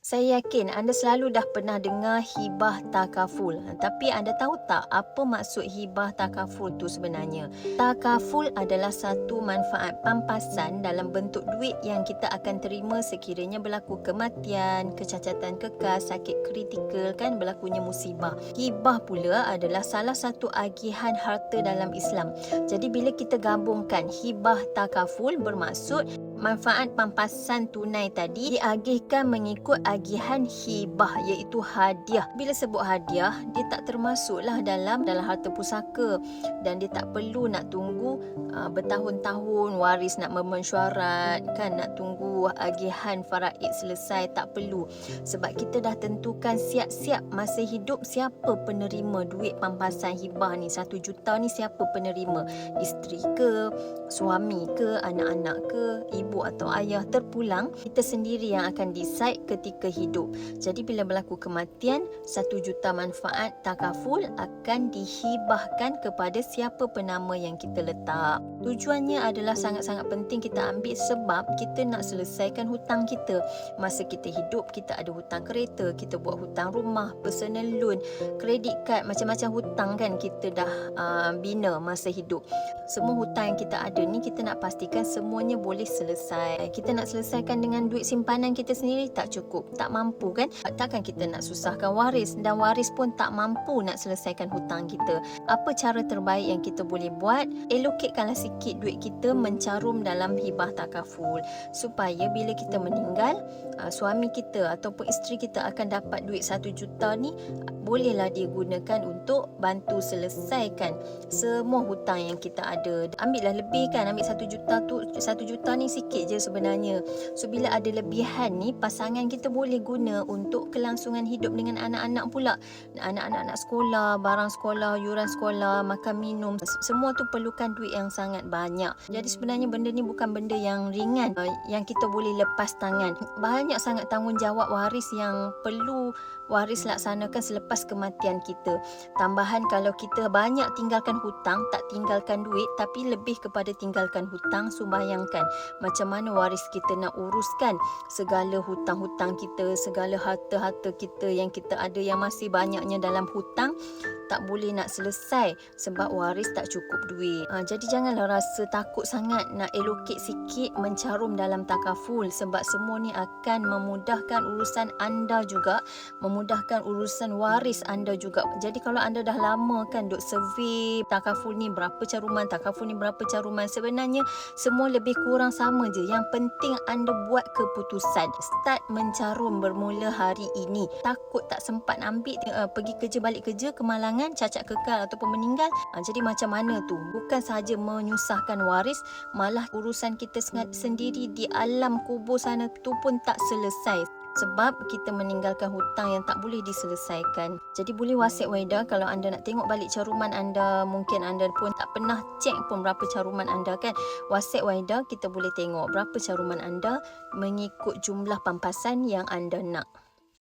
Saya yakin anda selalu dah pernah dengar hibah takaful. Tapi anda tahu tak apa maksud hibah takaful tu sebenarnya? Takaful adalah satu manfaat pampasan dalam bentuk duit yang kita akan terima sekiranya berlaku kematian, kecacatan kekal, sakit kritikal, kan berlakunya musibah. Hibah pula adalah salah satu agihan harta dalam Islam. Jadi bila kita gabungkan hibah takaful bermaksud manfaat pampasan tunai tadi diagihkan mengikut agihan hibah, iaitu hadiah. Bila sebut hadiah, dia tak termasuklah dalam harta pusaka dan dia tak perlu nak tunggu bertahun-tahun waris nak memesyuarat, kan, nak tunggu agihan faraid selesai, tak perlu. Sebab kita dah tentukan siap-siap masa hidup siapa penerima duit pampasan hibah ni. 1 juta ni siapa penerima? Isteri ke, suami ke, anak-anak ke, ibu atau ayah? Terpulang kita sendiri yang akan decide ketika hidup. Jadi bila berlaku kematian, 1 juta manfaat takaful akan dihibahkan kepada siapa penama yang kita letak. Tujuannya adalah sangat-sangat penting kita ambil sebab kita nak selesaikan hutang kita. Masa kita hidup, kita ada hutang kereta, kita buat hutang rumah, personal loan, kredit kad, macam-macam hutang kan kita dah bina masa hidup. Semua hutang yang kita ada ni kita nak pastikan semuanya boleh selesai. Kita nak selesaikan dengan duit simpanan kita sendiri tak cukup, tak mampu kan? Takkan kita nak susahkan waris, dan waris pun tak mampu nak selesaikan hutang kita. Apa cara terbaik yang kita boleh buat? Allocatekanlah sikit duit kita mencarum dalam hibah takaful supaya bila kita meninggal, suami kita ataupun isteri kita akan dapat duit 1 juta ni, bolehlah dia gunakan untuk bantu selesaikan semua hutang yang kita ada. Ambillah lebih kan, ambil 1 juta tu, 1 juta ni sikit je sebenarnya. So bila ada lebihan ni, pasangan kita boleh guna untuk kelangsungan hidup dengan anak-anak pula. Anak-anak nak sekolah, barang sekolah, yuran sekolah, makan minum, semua tu perlukan duit yang sangat banyak. Jadi sebenarnya benda ni bukan benda yang ringan yang kita boleh lepas tangan. Banyak sangat tanggungjawab waris yang perlu waris laksanakan selepas kematian kita. Tambahan kalau kita banyak tinggalkan hutang, tak tinggalkan duit tapi lebih kepada tinggalkan hutang, so bayangkan macam mana waris kita nak uruskan segala hutang-hutang kita, segala harta-harta kita yang kita ada yang masih banyaknya dalam hutang, tak boleh nak selesai sebab waris tak cukup duit. Jadi janganlah rasa takut sangat nak allocate sikit mencarum dalam takaful, sebab semua ni akan memudahkan urusan anda juga, memudahkan urusan waris anda juga. Jadi kalau anda dah lama kan duk survey takaful ni berapa caruman, takaful ni berapa caruman, sebenarnya semua lebih kurang sama je. Yang penting anda buat keputusan, start mencarum bermula hari ini. Takut tak sempat ambil, pergi kerja balik kerja, kemalangan, cacat kekal ataupun meninggal. Jadi macam mana tu? Bukan sahaja menyusahkan waris, malah urusan kita sendiri di alam kubur sana tu pun tak selesai sebab kita meninggalkan hutang yang tak boleh diselesaikan. Jadi boleh WhatsApp Waida kalau anda nak tengok balik caruman anda. Mungkin anda pun tak pernah cek pun berapa caruman anda kan. WhatsApp Waida, kita boleh tengok berapa caruman anda mengikut jumlah pampasan yang anda nak.